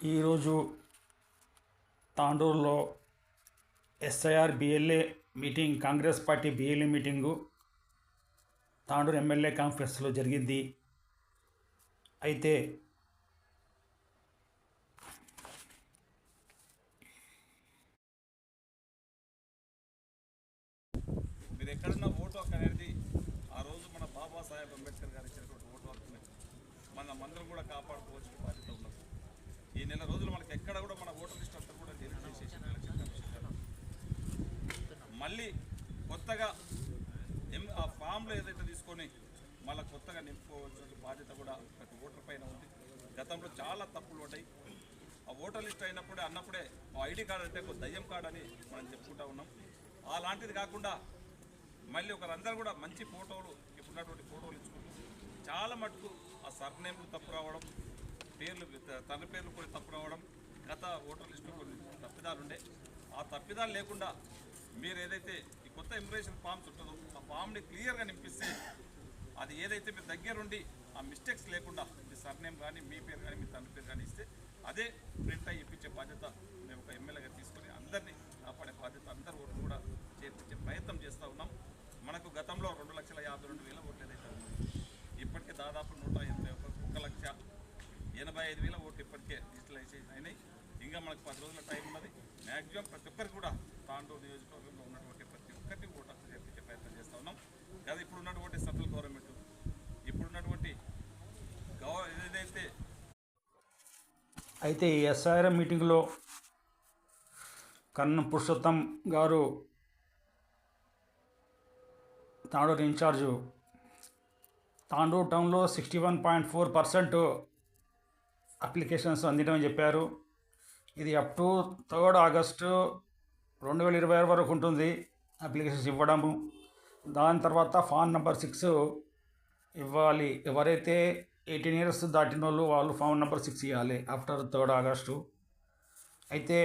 ఈరోజు తాండూరులో SIR BLA meeting, Congress party BLA meeting Tandur MLA కాన్ఫరెన్స్లో జరిగింది. అయితే మీరు ఎక్కడున్న ఓటు హక్కు అనేది ఆ రోజు మన బాబాసాహెబ్ అంబేద్కర్ గారు ఇచ్చినటువంటి ఓటు హక్కుని మనమందరం కూడా కాపాడుకోవాల్సిన బాధ్యత ఉన్నది. ఈ నెల రోజులు మనకి ఎక్కడ కూడా మన ఓటర్ లిస్ట్ అంతా కూడా డిలీట్ చేసేసి ఎలక్షన్ కమిషన్ గారు మళ్ళీ కొత్తగా ఆ ఫామ్లో ఏదైతే తీసుకొని మళ్ళీ కొత్తగా నింపుకోవాల్సిన బాధ్యత కూడా ప్రతి ఓటర్ పైన ఉంది. గతంలో చాలా తప్పులు ఉంటాయి. ఆ ఓటర్ లిస్ట్ అన్నప్పుడే ఆ ఐడి కార్డు అంటే ఒక దయ్యం కార్డు అని మనం చెప్పుకుంటా ఉన్నాం. అలాంటిది కాకుండా మళ్ళీ ఒకరందరూ కూడా మంచి ఫోటోలు, ఇప్పుడున్నటువంటి ఫోటోలు ఇచ్చుకుంటూ చాలా మటుకు ఆ సర్నేమ్లు తప్పు రావడం, పేర్లు తండ్రి పేర్లు కూడా తప్పు రావడం, గత ఓటర్ లిస్టులో కొన్ని తప్పిదాలు ఉండే. ఆ తప్పిదాలు లేకుండా మీరు ఏదైతే ఈ కొత్త ఇమిగ్రేషన్ ఫామ్స్ ఉంటుందో ఆ ఫామ్ని క్లియర్గా నింపిస్తే అది ఏదైతే మీ దగ్గరుండి ఆ మిస్టేక్స్ లేకుండా మీ సర్నేమ్ కానీ, మీ పేరు కానీ, మీ తండ్రి పేరు కానీ ఇస్తే అదే ప్రింట్ అయ్యి ఇప్పించే బాధ్యత మేము ఒక ఎమ్మెల్యేగా తీసుకొని అందరినీ కాపాడే బాధ్యత అందరి ఓట్లు కూడా చేర్పించే ప్రయత్నం చేస్తూ ఉన్నాం. మనకు గతంలో 2,52,000 ఓట్లు ఏదైతే ఉన్నాయి, ఇప్పటికే దాదాపు 1,85,000 ఓట్లు ఇప్పటికే డిజిటలైజేషన్ అయినాయి. ఇంకా మనకు 10 రోజుల టైం ఉన్నది. మ్యాక్సిమం ప్రతి ఒక్కరికి కూడా తాండూరు నియోజకవర్గంలో ఉన్నటువంటి ప్రతి ఒక్కరికి ఓటు చేర్పించే ప్రయత్నం చేస్తూ ఉన్నాం. కదా ఇప్పుడున్నటువంటి సెంట్రల్ గవర్నమెంట్, ఇప్పుడున్నటువంటి ఏదైతే అయితే ఈ ఎస్ఐఆర్ మీటింగ్లో కన్నం పురుషోత్తం గారు, తాండూరు ఇన్ఛార్జు, తాండూరు టౌన్లో 61.4% అప్లికేషన్స్ అందించమని చెప్పారు. ఇది అప్ టు 3rd ఆగస్టు 2026 వరకు ఉంటుంది అప్లికేషన్స్ ఇవ్వడము. దాని తర్వాత ఫామ్ నెంబర్ 6 ఇవ్వాలి. ఎవరైతే 18 years దాటిన వాళ్ళు ఫామ్ నెంబర్ 6 ఇవ్వాలి ఆఫ్టర్ 3rd ఆగస్టు. అయితే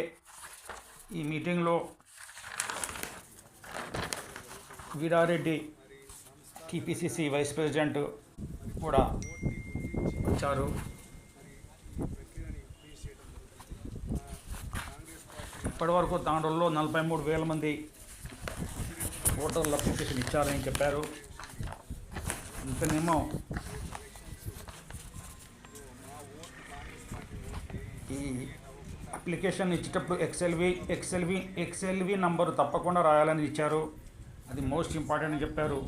ఈ మీటింగ్లో వీరారెడ్డి టీపీసీసీ వైస్ ప్రెసిడెంట్ కూడా వచ్చారు. ఇప్పటివరకు తాండూరులో 43,000 మంది ఓటర్లు అప్లికేషన్ ఇచ్చారని చెప్పారు. ఇంతనేమో ఈ అప్లికేషన్ ఇచ్చేటప్పుడు ఎక్స్ఎల్వి నంబరు తప్పకుండా రాయాలని ఇచ్చారు. అది మోస్ట్ ఇంపార్టెంట్ అని చెప్పారు.